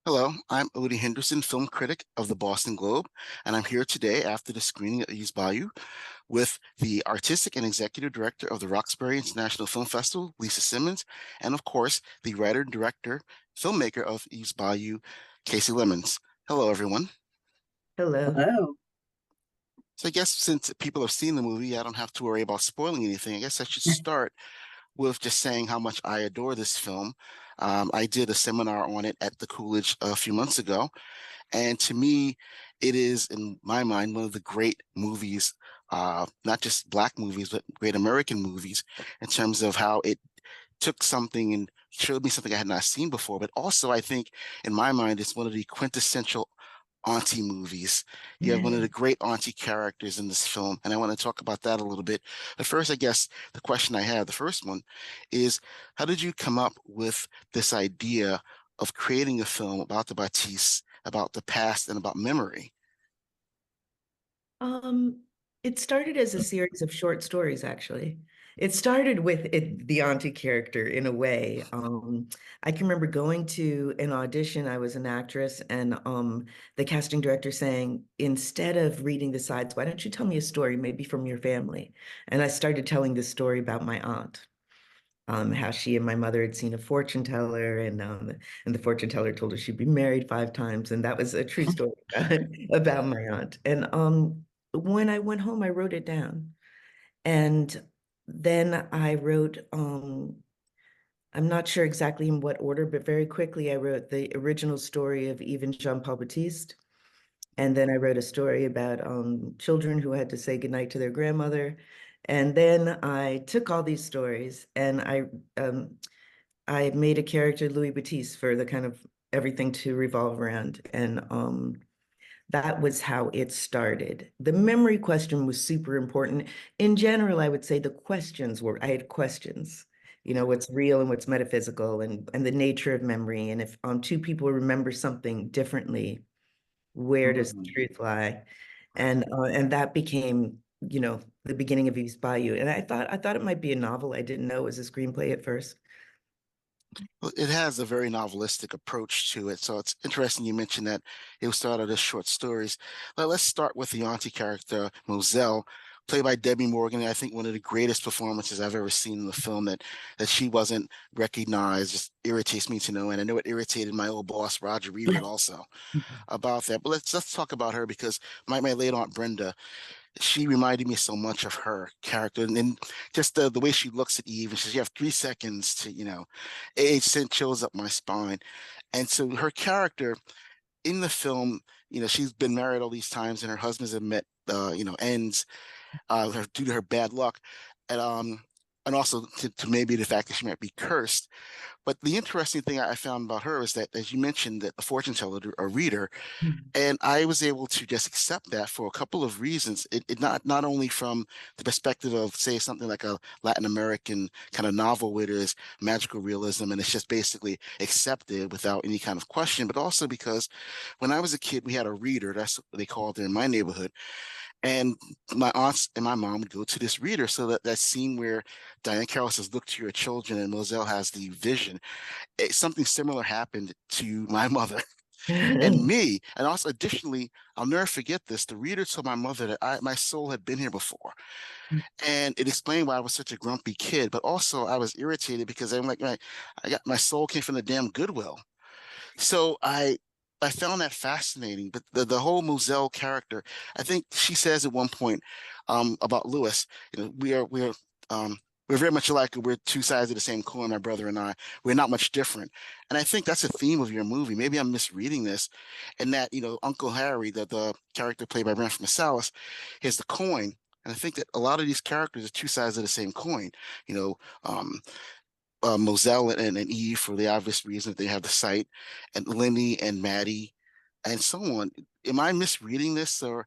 Hello, I'm Odie Henderson, film critic of the Boston Globe, and I'm here today after the screening at East Bayou with the artistic and executive director of the Roxbury International Film Festival, Lisa Simmons, and of course, the writer and director, filmmaker of East Bayou, Casey Lemons. Hello, everyone. Hello. Hello. So I guess since people have seen the movie, I don't have to worry about spoiling anything. I guess I should start with just saying how much I adore this film. I did a seminar on it at the Coolidge a few months ago, and to me, it is, in my mind, one of the great movies, not just Black movies, but great American movies, in terms of how it took something and showed me something I had not seen before. But also, I think, in my mind, it's one of the quintessential auntie movies. You have one of the great auntie characters in this film, and I want to talk about that a little bit. But first, I guess the question I have, the first one, is how did you come up with this idea of creating a film about the Baptiste, about the past, and about memory? Um, it started as a series of short stories, actually. It started with the auntie character in a way. I can remember going to an audition. I was an actress, and the casting director saying, instead of reading the sides, why don't you tell me a story, maybe from your family? And I started telling this story about my aunt. How she and my mother had seen a fortune teller, and the fortune teller told her she'd be married 5 times, and that was a true story about my aunt. And when I went home, I wrote it down, and then I wrote. I'm not sure exactly in what order, but very quickly I wrote the original story of Eve and Jean-Paul Baptiste. And then I wrote a story about children who had to say goodnight to their grandmother. And then I took all these stories and I made a character, Louis Batiste, for the kind of everything to revolve around. And that was how it started. The memory question was super important. In general, I would say the questions were, I had questions, what's real and what's metaphysical, and the nature of memory. And if two people remember something differently, where does the Mhm. truth lie? And that became, the beginning of East Bayou. And I thought it might be a novel. I didn't know it was a screenplay at first. Well, it has a very novelistic approach to it. So it's interesting you mentioned that it was started as short stories. Let's start with the auntie character, Moselle, played by Debbie Morgan. I think one of the greatest performances I've ever seen in the film that she wasn't recognized just irritates me to no end. I know it irritated my old boss, Roger Ebert, also about that. But let's talk about her because my late aunt Brenda, she reminded me so much of her character and just the way she looks at Eve and says, you have 3 seconds to, it sent chills up my spine. And so her character in the film, she's been married all these times and her husbands have met, ends due to her bad luck. And also to maybe the fact that she might be cursed. But the interesting thing I found about her is that, as you mentioned, that a fortune teller, a reader, and I was able to just accept that for a couple of reasons. It not only from the perspective of, say, something like a Latin American kind of novel where there's magical realism and it's just basically accepted without any kind of question, but also because when I was a kid, we had a reader, that's what they called it in my neighborhood. And my aunts and my mom would go to this reader. So that scene where Diane Carroll says, look to your children, and Moselle has the vision. Something similar happened to my mother and me. And also, additionally, I'll never forget this. The reader told my mother that my soul had been here before. And it explained why I was such a grumpy kid. But also, I was irritated because I'm like, I got my soul came from the damn Goodwill. So I found that fascinating. But the whole Moselle character, I think she says at one point about Lewis, um, we're very much alike. We're two sides of the same coin, my brother and I. We're not much different. And I think that's a theme of your movie. Maybe I'm misreading this, and that, Uncle Harry, the character played by Brent Marsalis, is the coin. And I think that a lot of these characters are two sides of the same coin. You know, um, Moselle and Eve for the obvious reason that they have the site, and Lenny and Maddie, and so on. Am I misreading this or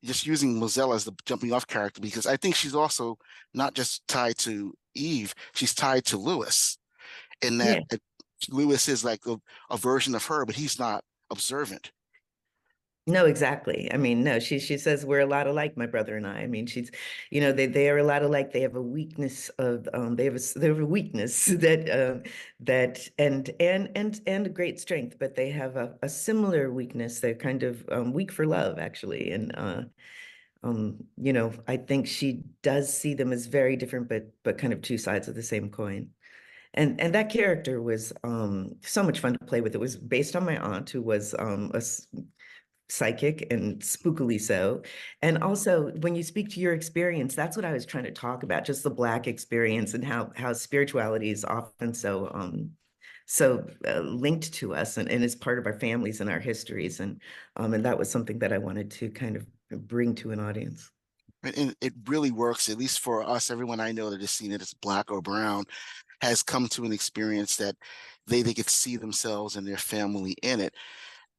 just using Moselle as the jumping off character? Because I think she's also not just tied to Eve, she's tied to Lewis in that Yeah. Lewis is like a version of her, but he's not observant. No, exactly. I mean, no, she says we're a lot alike, my brother and I. I mean, she's, they are a lot alike. They have a weakness of they have a weakness that that and a great strength, but they have a similar weakness. They're kind of weak for love, actually. And I think she does see them as very different, but kind of two sides of the same coin. And that character was so much fun to play with. It was based on my aunt, who was psychic and spookily so. And also, when you speak to your experience, that's what I was trying to talk about, just the Black experience and how spirituality is often so linked to us and is part of our families and our histories. And that was something that I wanted to kind of bring to an audience. And it really works, at least for us. Everyone I know that has seen it as black or brown has come to an experience that they could see themselves and their family in it.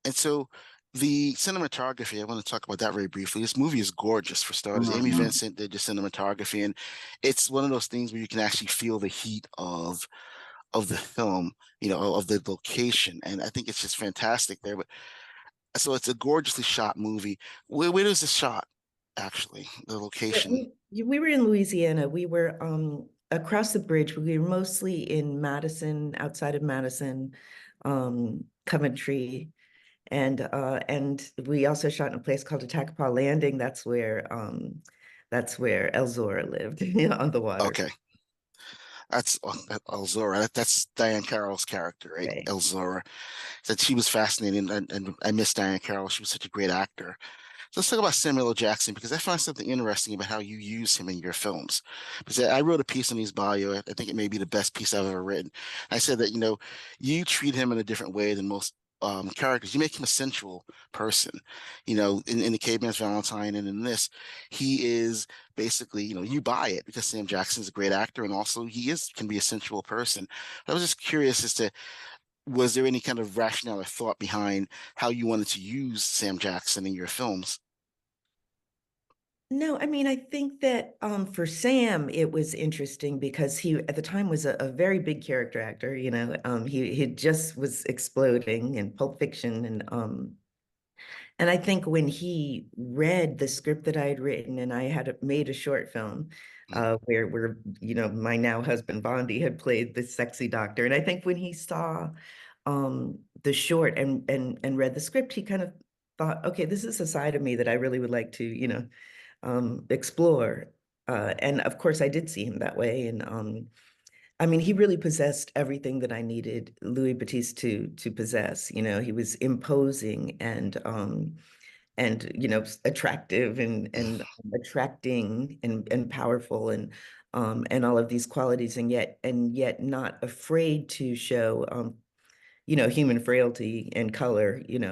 And so the cinematography, I want to talk about that very briefly. This movie is gorgeous for starters. Amy Mhm. Vincent did the cinematography, and it's one of those things where you can actually feel the heat of the film, of the location. And I think it's just fantastic there. But so it's a gorgeously shot movie. Where is this shot, actually? The Yeah, location. we were in Louisiana. We were across the bridge. We were mostly in Madison, outside of Madison, Coventry, and we also shot in a place called Attakapaw Landing. That's where Elzora lived, on the water. Okay. That's Elzora. That's Diane Carroll's character, right? Right. Elzora. That she was fascinating, and I miss Diane Carroll. She was such a great actor. So let's talk about Samuel L. Jackson because I find something interesting about how you use him in your films. Because I wrote a piece on his bio. I think it may be the best piece I've ever written. I said that, you treat him in a different way than most characters. You make him a sensual person. In the Caveman's Valentine and in this, he is basically, you buy it because Sam Jackson's a great actor and also he is can be a sensual person. I was just curious as to was there any kind of rationale or thought behind how you wanted to use Sam Jackson in your films? No, I mean, I think that for Sam, it was interesting because he at the time was a very big character actor. He just was exploding in Pulp Fiction, and I think when he read the script that I had written, and I had made a short film where my now husband Bondi had played the sexy doctor, and I think when he saw the short and read the script, he kind of thought, okay, this is a side of me that I really would like to explore. And of course, I did see him that way, and I mean, he really possessed everything that I needed Louis Batiste to possess. He was imposing and attractive and attracting and powerful and all of these qualities, and yet not afraid to show human frailty and color, Right.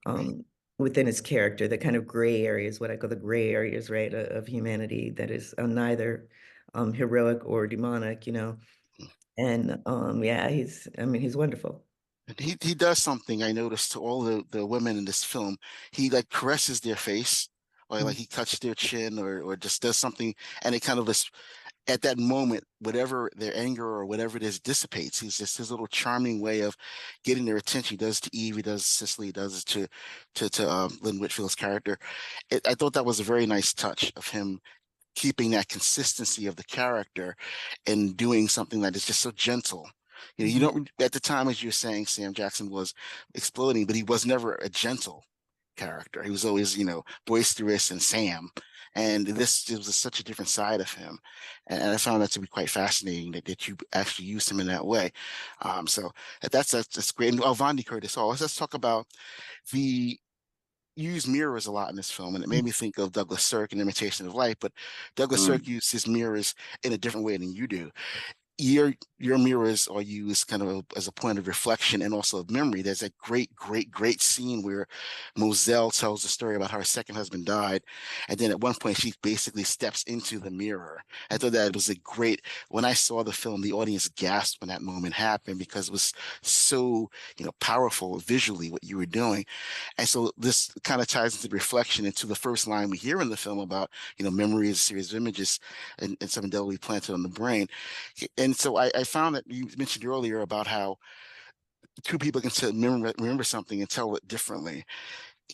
um within his character, the kind of gray areas, what I call the gray areas, right, of humanity that is neither heroic or demonic. And yeah, I mean, he's wonderful. And he does something I noticed to all the women in this film. He like caresses their face, or like he touches their chin, or just does something, and it kind of just at that moment, whatever their anger or whatever it is dissipates. He's just his little charming way of getting their attention. He does it to Eve, he does it to Cicely, he does it to Lynn Whitfield's character. I thought that was a very nice touch of him keeping that consistency of the character and doing something that is just so gentle. You Mhm. don't at the time, as you're saying, Sam Jackson was exploding, but he was never a gentle character. He was always, boisterous and Sam. And this was such a different side of him. And I found that to be quite fascinating that you actually used him in that way. So that's great. And Vondi Curtis, oh, let's talk about the use mirrors a lot in this film, and it made me think of Douglas Sirk in Imitation of Light. But Douglas Sirk Mhm. used his mirrors in a different way than you do. Your mirrors are used kind of as a point of reflection and also of memory. There's a great, great, great scene where Moselle tells the story about how her second husband died, and then at one point she basically steps into the mirror. I thought that was a great. When I saw the film, the audience gasped when that moment happened because it was so powerful visually what you were doing. And so this kind of ties into the reflection into the first line we hear in the film about, memory is a series of images and some indelibly planted on the brain. And so I found that you mentioned earlier about how two people can remember something and tell it differently.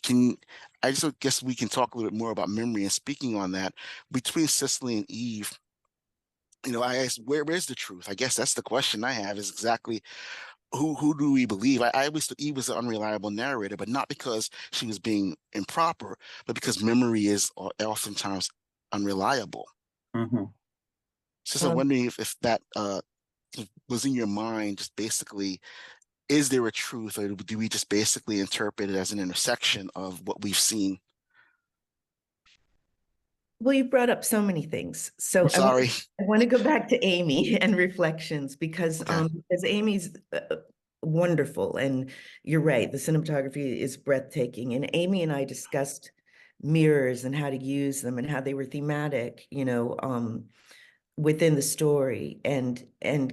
can I just guess we can talk a little bit more about memory. And speaking on that, between Cicely and Eve, I asked where's the truth? I guess that's the question I have is exactly who do we believe? I always thought Eve was an unreliable narrator, but not because she was being improper, but because memory is oftentimes unreliable. Hmm. So I'm Um, wondering if that was in your mind, just basically, is there a truth, or do we just basically interpret it as an intersection of what we've seen? well, you brought up so many things. I'm So sorry. I want to go back to Amy and reflections Okay. because Amy's wonderful, and you're right, the cinematography is breathtaking. And Amy and I discussed mirrors and how to use them and how they were thematic, within the story, and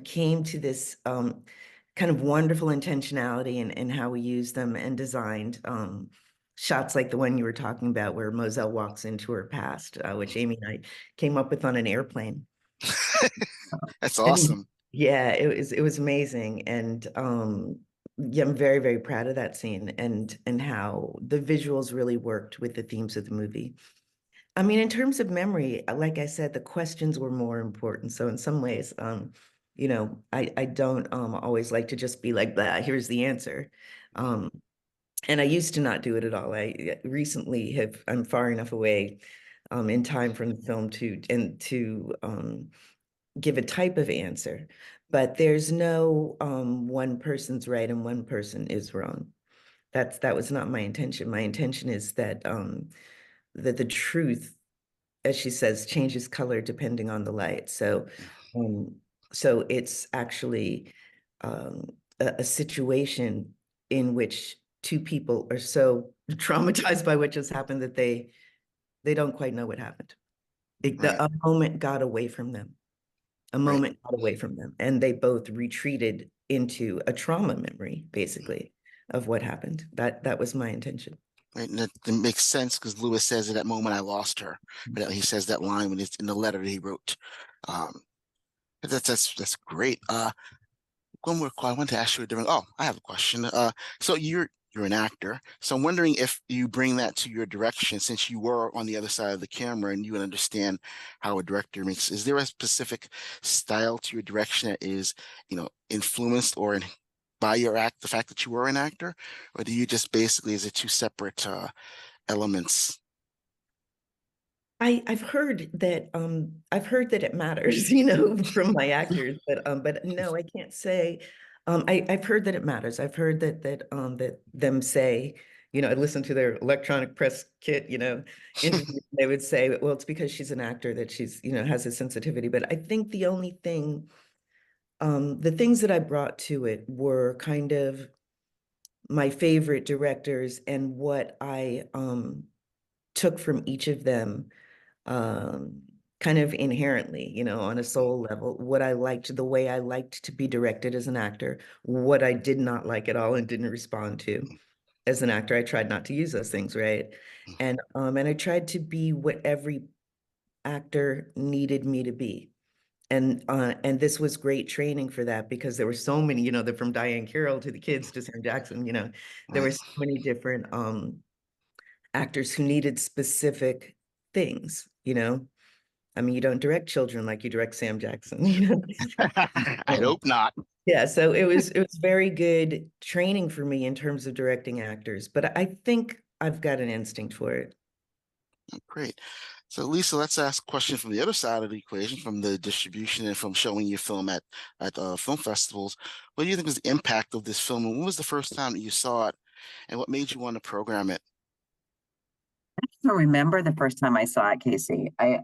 came to this kind of wonderful intentionality in how we used them and designed shots like the one you were talking about where Moselle walks into her past, which Amy and I came up with on an airplane. That's And awesome. yeah, it was amazing. And yeah, I'm very, very proud of that scene and how the visuals really worked with the themes of the movie. I mean, in terms of memory, like I said, the questions were more important. So in some ways, I don't always like to just be like, blah, here's the answer. Um, and I used to not do it at all. I recently I'm far enough away in time from the film to give a type of answer. But there's no one person's right and one person is wrong. That was not my intention. My intention is that the truth, as she says, changes color depending on the light. Um, so it's actually a situation in which two people are so traumatized by what just happened that they don't quite know what happened. Right. A moment got away from them. A Right. moment got away from them, and they both retreated into a trauma memory, basically, of what happened. That was my intention. Right. And that makes sense because Lewis says at that moment I lost her. But he says that line when it's in the letter that he wrote. Um, but that's great. One more question. I want to ask you a different. Oh, I have a question. So you're an actor. So I'm wondering if you bring that to your direction since you were on the other side of the camera and you would understand how a director makes. Is there a specific style to your direction that is, influenced by your act, the fact that you were an actor, or do you just basically is it two separate elements? I've heard that it matters, from my actors, but no, I can't say. I've heard that it matters. I've heard that them say, I listened to their electronic press kit, interview. They would say, well, it's because she's an actor that she's, has a sensitivity. But I think the things that I brought to it were kind of my favorite directors and what I took from each of them um, kind of inherently, on a soul level, what I liked, the way I liked to be directed as an actor, what I did not like at all and didn't respond to as an actor. I tried not to use those things, right? And I tried to be what every actor needed me to be. And this was great training for that because there were so many, from Diane Carroll to the kids to Sam Jackson, there were Right. so many different actors who needed specific things, I mean, you don't direct children like you direct Sam Jackson, I Um, hope not. yeah, so it was very good training for me in terms of directing actors, but I think I've got an instinct for it. Great. So Lisa, let's ask a question from the other side of the equation, from the distribution and from showing your film at film festivals. What do you think was the impact of this film, and when was the first time that you saw it, and what made you want to program it? Don't remember the first time I saw it, Casey. I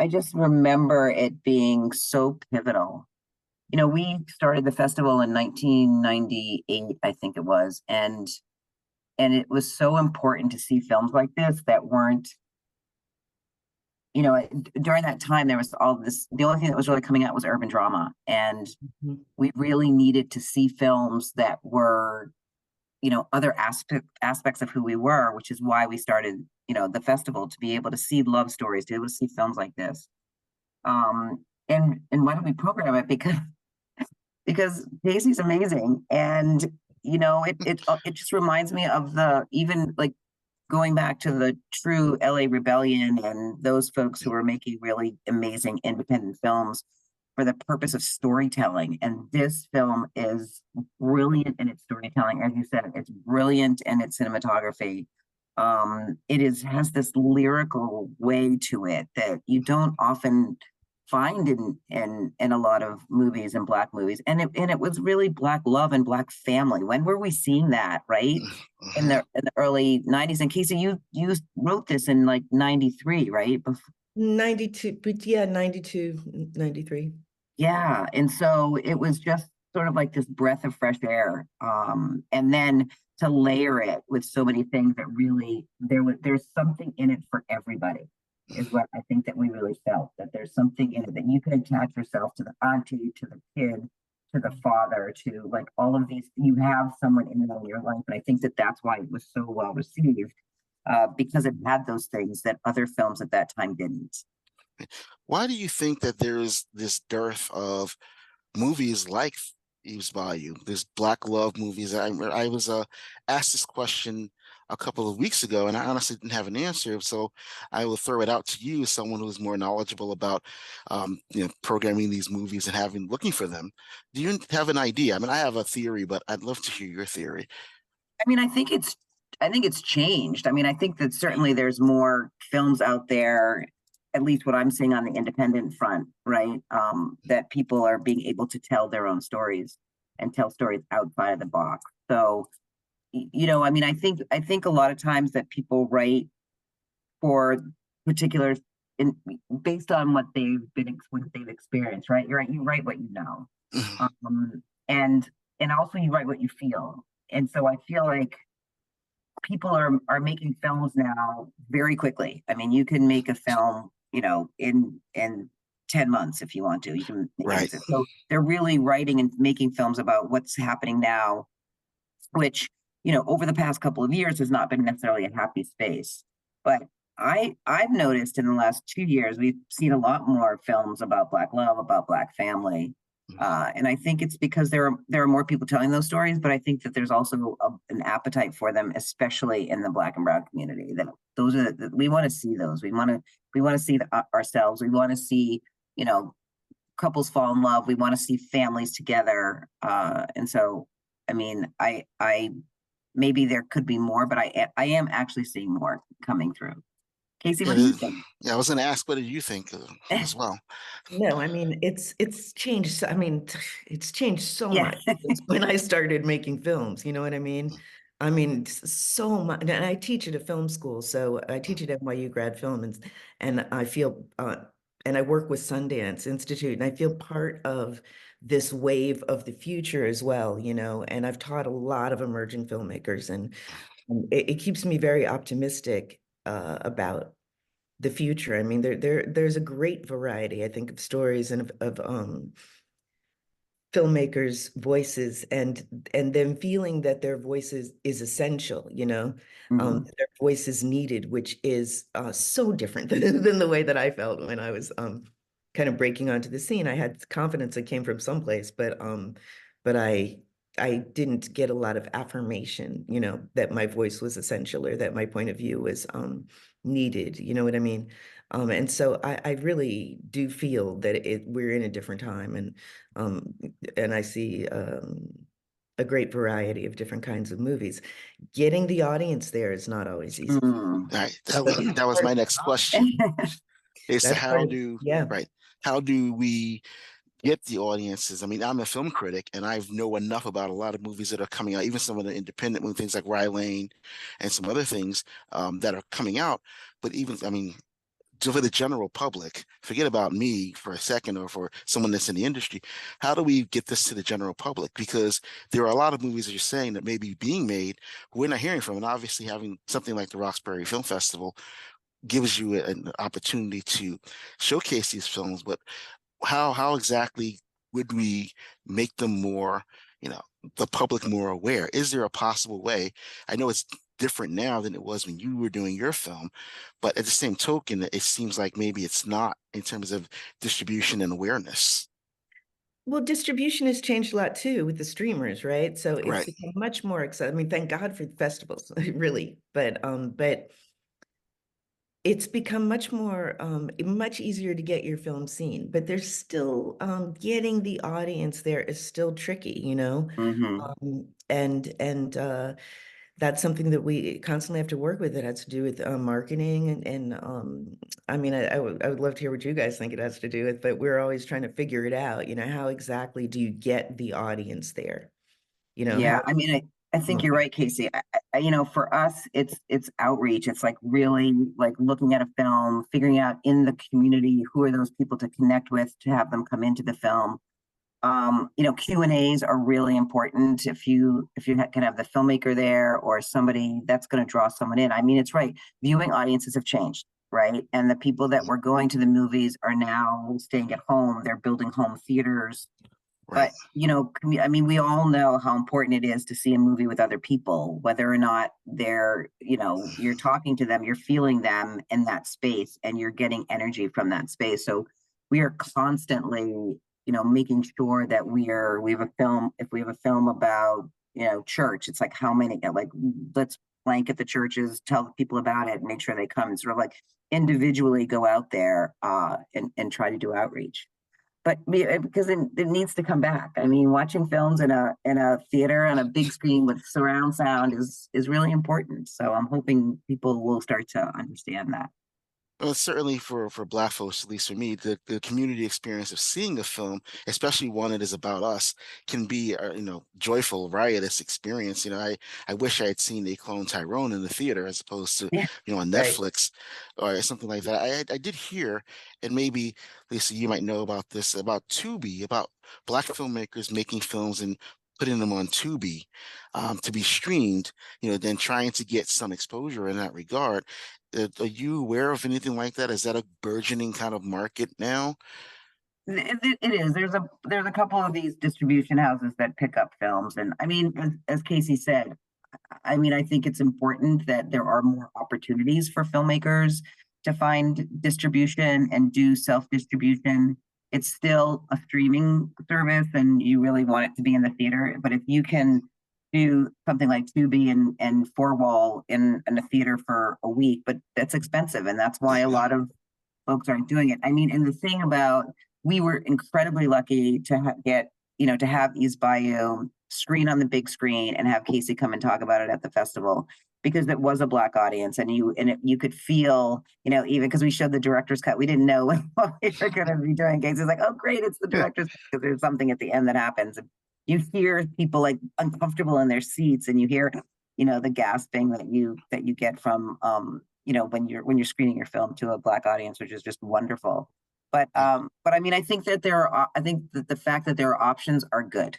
just remember it being so pivotal. We started the festival in 1998, I think it was, and it was so important to see films like this that weren't, during that time there was all this. The only thing that was really coming out was urban drama, and Mhm. we really needed to see films that were, other aspects of who we were, which is why we started, the festival, to be able to see love stories, to be able to see films like this. And why don't we program it? Because Casey's amazing, and you know, it just reminds me of the, even like going back to the true LA Rebellion and those folks who were making really amazing independent films for the purpose of storytelling. And this film is brilliant in its storytelling. As you said, it's brilliant in its cinematography. It is has this lyrical way to it that you don't often find in a lot of movies and black movies. And it was really black love and black family. When were we seeing that, right? In Mhm. the early 90s. And Casey, you wrote this in like 93, right? 92, but yeah, 92, 93. Yeah. And so it was just sort of like this breath of fresh air. And then to layer it with so many things that really there's something in it for everybody is what I think that we really felt, that there's something in it that you can attach yourself to, the auntie, to the kid, to the father, to like all of these. You have someone in your life. And I think that that's why it was so well received, because it had those things that other films at that time didn't. Why do you think that there is this dearth of movies like Eve's Bayou, there's black love movies? I was asked this question a couple of weeks ago, and I honestly didn't have an answer. So I will throw it out to you, as someone who's more knowledgeable about, programming these movies and having looking for them. Do you have an idea? I mean, I have a theory, but I'd love to hear your theory. I mean, I think it's changed. I mean, I think that certainly there's more films out there, at least what I'm seeing on the independent front, right? That people are being able to tell their own stories and tell stories outside of the box. So, you know, I mean, I think a lot of times that people write for particular in based on what they've experienced, right? You're right, you write what you know. Mhm. Um, and also you write what you feel. And so I feel like people are making films now very quickly. I mean, you can make a film, you know, in 10 months if you want to. You can make Right. it. So they're really writing and making films about what's happening now, which, you know, over the past couple of years has not been necessarily a happy space. But I've noticed in the last 2 years we've seen a lot more films about black love, about black family, and I think it's because there are more people telling those stories. But I think that there's also an appetite for them, especially in the black and brown community. That those are we want to see those. We want to see ourselves. We want to see, you know, couples fall in love. We want to see families together. And so, I mean, I maybe there could be more, but I am actually seeing more coming through. Casey, Yeah, what do you think? yeah, I was going to ask, what do you think as well? No, I mean it's changed. I mean, it's changed so Yeah. much since when I started making films. You know what I mean? I mean, so much. And I teach at a film school, so I teach at NYU grad film, and I feel and I work with Sundance Institute, and I feel part of this wave of the future as well. You know, and I've taught a lot of emerging filmmakers, and it keeps me very optimistic about the future. I mean, there's a great variety, I think, of stories and of filmmakers' voices, and them feeling that their voices is essential, you know, Mhm. their voice is needed, which is so different than the way that I felt when I was kind of breaking onto the scene. I had confidence that came from someplace, but I didn't get a lot of affirmation, you know, that my voice was essential or that my point of view was needed. You know what I mean? And so I really do feel that we're in a different time, um, and I see a great variety of different kinds of movies. Getting the audience there is not always easy. Mm. All right, So that's that was part my of the next problem. question. Is to That's part how of, do yeah. right? How do we get the audiences? I mean, I'm a film critic, and I know enough about a lot of movies that are coming out, even some of the independent movie things like Rye Lane and some other things that are coming out. But even, I mean, for the general public, forget about me for a second, or for someone that's in the industry. How do we get this to the general public? Because there are a lot of movies that you're saying that may be being made we're not hearing from, and obviously having something like the Roxbury Film Festival gives you an opportunity to showcase these films. But how exactly would we make them more, you know, the public more aware? Is there a possible way? I know it's different now than it was when you were doing your film, but at the same token, it seems like maybe it's not, in terms of distribution and awareness. Well, distribution has changed a lot too with the streamers, right? So it's Right. become much more exciting. I mean, thank God for festivals, really. But it's become much more much easier to get your film seen. But there's still getting the audience there is still tricky, you know? Hmm. And that's something that we constantly have to work with. It has to do with marketing and I mean, I would love to hear what you guys think it has to do with, but we're always trying to figure it out. You know, how exactly do you get the audience there? You know, how, Yeah, I mean, I think you're right, Casey. You know, for us, it's outreach. It's like really like looking at a film, figuring out in the community who are those people to connect with to have them come into the film. You know, Q&As are really important. If you can have the filmmaker there or somebody that's going to draw someone in. I mean, it's right. Viewing audiences have changed, right? And the people that were going to the movies are now staying at home. They're building home theaters. Right. But, you know, I mean, we all know how important it is to see a movie with other people, whether or not they're, you know, you're talking to them, you're feeling them in that space and you're getting energy from that space. So we are constantly, you know, making sure that we have a film, if we have a film about, you know, church, it's like how many, like, let's blanket the churches, tell people about it, make sure they come and sort of like individually go out there and try to do outreach. But because it needs to come back. I mean, watching films in a theater on a big screen with surround sound is really important. So I'm hoping people will start to understand that. Well, certainly for Black folks, at least for me, the community experience of seeing a film, especially one that is about us, can be joyful, riotous experience. I wish I had seen A Clone Tyrone in the theater as opposed to Yeah. on right? Netflix or something like that. I did hear, and maybe Lisa, you might know about this about Tubi, about Black filmmakers making films and putting them on Tubi to be streamed. Then trying to get some exposure in that regard. Are you aware of anything like that? Is that a burgeoning kind of market now? It is. There's a couple of these distribution houses that pick up films, and I mean, as Casey said, I mean, I think it's important that there are more opportunities for filmmakers to find distribution and do self distribution. It's still a streaming service, and you really want it to be in the theater. But if you can do something like Tubi and Four Wall in a theater for a week, but that's expensive, and that's why a Yeah. lot of folks aren't doing it. I mean, and the thing about we were incredibly lucky to get, you know, to have East Bayou screen on the big screen and have Casey come and talk about it at the festival because it was a Black audience and you could feel, you know, even because we showed the director's cut, we didn't know what we were going to be doing. Casey's like, oh great, it's the director's cut because there's something at the end that happens. And you hear people like uncomfortable in their seats and you hear, you know, the gasping that you get from you know, when you're screening your film to a Black audience, which is just wonderful. But I mean, I think that the fact that there are options are good.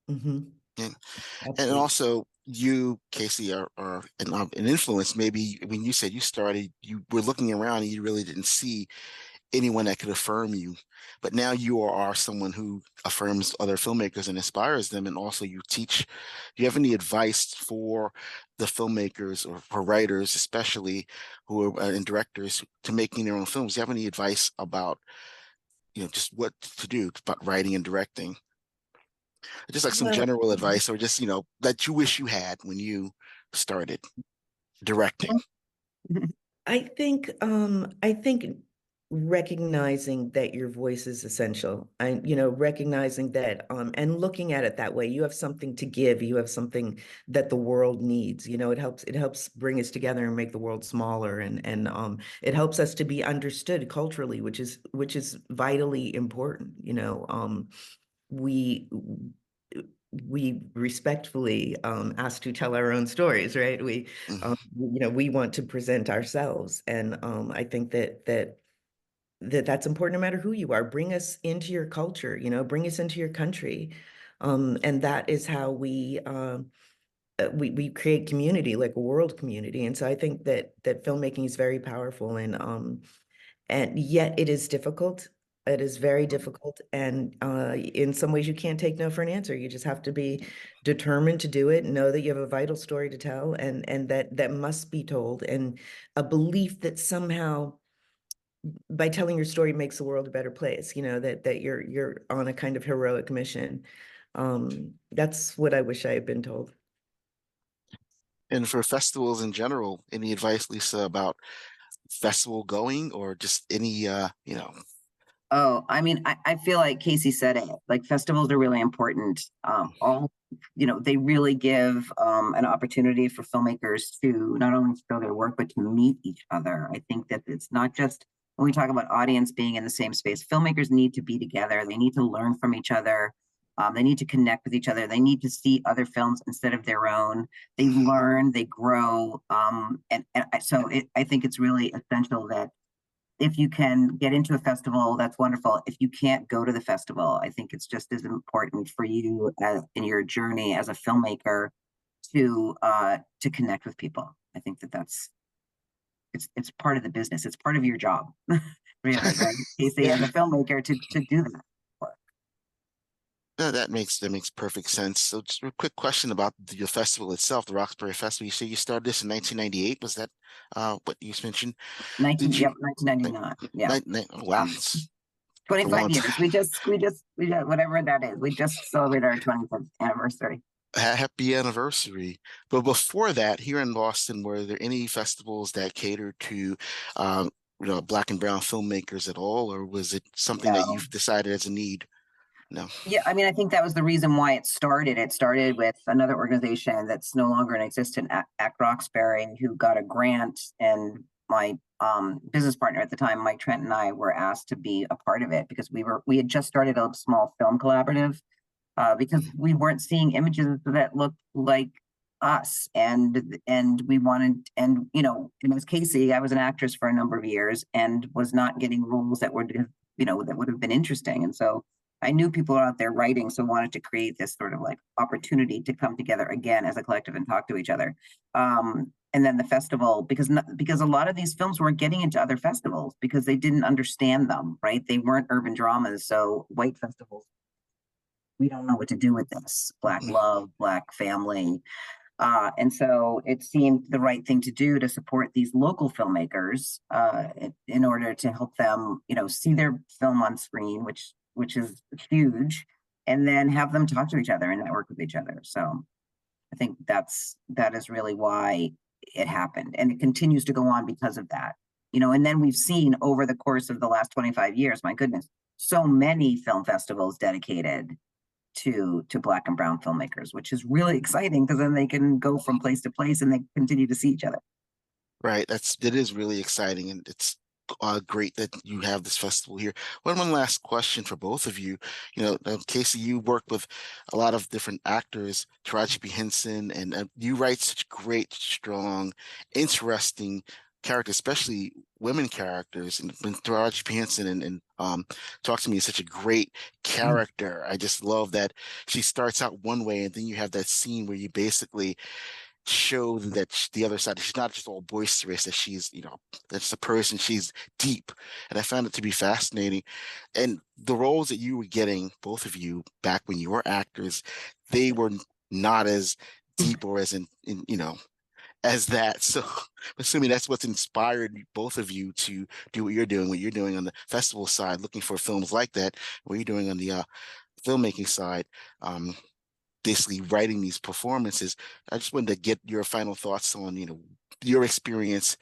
Hmm. Yeah. And Absolutely. also you, Casey, are an influence. Maybe when you said you started, you were looking around and you really didn't see anyone that could affirm you. But now you are someone who affirms other filmmakers and inspires them. And also you teach. Do you have any advice for the filmmakers or for writers, especially who are and directors to making their own films? Do you have any advice about, just what to do about writing and directing? Just like some Well, general advice or just, that you wish you had when you started directing. I think recognizing that your voice is essential and recognizing that and looking at it that way, you have something to give, you have something that the world needs. It helps bring us together and make the world smaller and it helps us to be understood culturally, which is vitally important. We we respectfully ask to tell our own stories, right? Mhm. We want to present ourselves, and I think that's important no matter who you are. Bring us into your culture, bring us into your country, and that is how we create community, like a world community. And so I think that filmmaking is very powerful, and yet it is difficult. It is very difficult. And in some ways, you can't take no for an answer. You just have to be determined to do it, know that you have a vital story to tell, and that must be told, and a belief that somehow by telling your story makes the world a better place, you know, that you're on a kind of heroic mission. That's what I wish I had been told. And for festivals in general, any advice, Lisa, about festival going or just any Oh, I mean, I feel like Casey said it. Like festivals are really important. All, they really give an opportunity for filmmakers to not only show their work but to meet each other. I think that it's not just when we talk about audience being in the same space. Filmmakers need to be together. They need to learn from each other. They need to connect with each other. They need to see other films instead of their own. They learn, they grow, I think it's really essential that if you can get into a festival, that's wonderful. If you can't go to the festival, I think it's just as important for you in your journey as a filmmaker to connect with people. I think that's it's part of the business. It's part of your job, really, right? Casey, as a filmmaker, to do that work. No, that makes perfect sense. So just a quick question about the festival itself, the Roxbury Festival. You say you started this in 1998. Was that what you mentioned? Did you? 1999. Yeah. Oh, wow, it's a 25 long time. years. We just whatever that is. We just celebrated our 25th anniversary. Happy anniversary. But before that, here in Boston, were there any festivals that catered to black and brown filmmakers at all, or was it something that No. you've decided as a need? No. Yeah, I mean, I think that was the reason why it started. It started with another organization that's no longer in existence, Act Roxbury, who got a grant, and my business partner at the time, Mike Trent, and I were asked to be a part of it because we had just started a small film collaborative because we weren't seeing images that looked like us, and we wanted, and as Casey, I was an actress for a number of years and was not getting roles that would have, that would have been interesting, and so I knew people are out there writing, so wanted to create this sort of like opportunity to come together again as a collective and talk to each other. And then the festival, because a lot of these films weren't getting into other festivals because they didn't understand them, right? They weren't urban dramas, so white festivals, we don't know what to do with this. Black love, black family, and so it seemed the right thing to do to support these local filmmakers in order to help them, see their film on screen, which is huge, and then have them talk to each other and network with each other. So I think that is really why it happened, and it continues to go on because of that. And then we've seen over the course of the last 25 years, my goodness, so many film festivals dedicated to black and brown filmmakers, which is really exciting because then they can go from place to place and they continue to see each other. Right. That is really exciting, and it's great that you have this festival here. One last question for both of you. Casey, you work with a lot of different actors, Taraji P. Henson, and you write such great, strong, interesting characters, especially women characters. And when Taraji P. Henson and Talk to Me is such a great character. I just love that she starts out one way, and then you have that scene where you basically show that the other side, she's not just all boisterous, that she's, that's the person, she's deep. And I found it to be fascinating. And the roles that you were getting, both of you, back when you were actors, they were not as deep or as as that. So I'm assuming that's what's inspired both of you to do what you're doing on the festival side, looking for films like that, what you're doing on the filmmaking side. Basically writing these performances. I just wanted to get your final thoughts on, your experience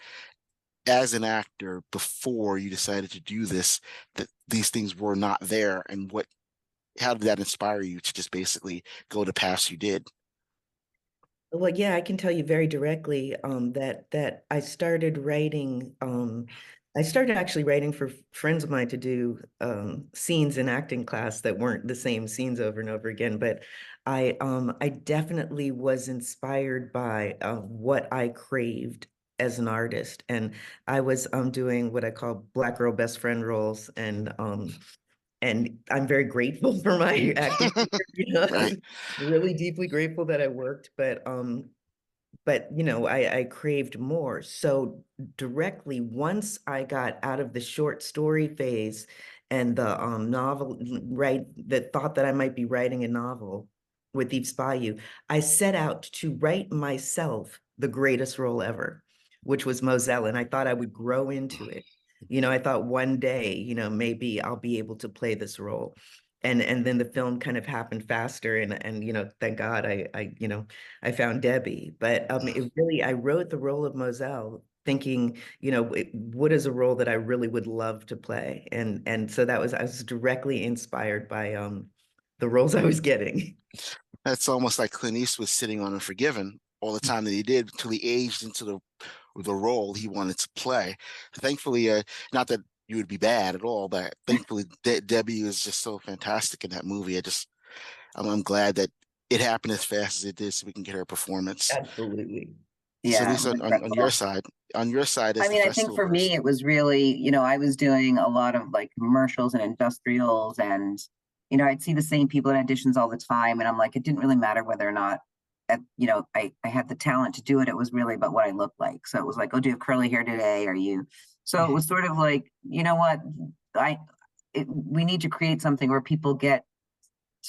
as an actor before you decided to do this, that these things were not there, and how did that inspire you to just basically go the paths you did? Well, yeah, I can tell you very directly that I started actually writing for friends of mine to do scenes in acting class that weren't the same scenes over and over again. But I definitely was inspired by what I craved as an artist, and I was doing what I call Black girl best friend roles, and I'm very grateful for my acting career, Right. really deeply grateful that I worked, but I craved more. So directly, once I got out of the short story phase and the novel, right, the thought that I might be writing a novel with Eve's Bayou, I set out to write myself the greatest role ever, which was Moselle, and I thought I would grow into it. You know, I thought one day, you know, maybe I'll be able to play this role. And then the film kind of happened faster, and you know, thank God you know, I found Debbie. But it really, I wrote the role of Moselle thinking, you know, what is a role that I really would love to play? And so that was, I was directly inspired by the roles I was getting. That's almost like Clint Eastwood sitting on Unforgiven all the time that he did until he aged into the role he wanted to play. Thankfully, not that you would be bad at all, but thankfully Debbie is just so fantastic in that movie. I'm glad that it happened as fast as it did, so we can get her performance. Absolutely. So, Yeah, it Lisa, was on incredible. your side I as the mean, I think festival for me, person. it was really, I was doing a lot of like commercials and industrials, and, I'd see the same people at auditions all the time. And I'm like, it didn't really matter whether or not, I had the talent to do it. It was really about what I looked like. So it was like, oh, do you have curly hair today? Are you? So it was sort of like, you know what? We need to create something where people get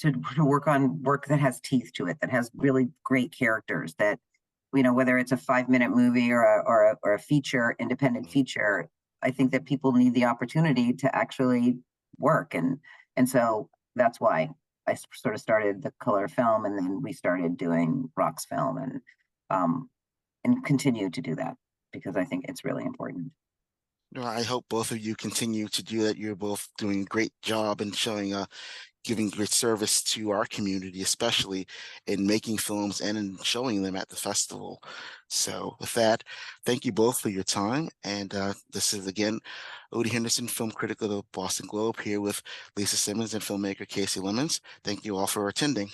to work on work that has teeth to it, that has really great characters, that whether it's a 5-minute movie or a feature, independent feature. I think that people need the opportunity to actually work, and so that's why I sort of started the color film, and then we started doing Rock's film, and continue to do that because I think it's really important. Well, I hope both of you continue to do that. You're both doing a great job and showing giving great service to our community, especially in making films and in showing them at the festival. So with that, thank you both for your time. And this is again, Odie Henderson, film critic of the Boston Globe, here with Lisa Simmons and filmmaker Casey Lemons. Thank you all for attending.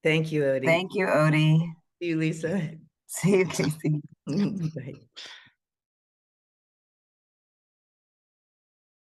Thank you, Odie. Thank you, Odie. See you, Lisa. See you, Thanks. Casey. Bye.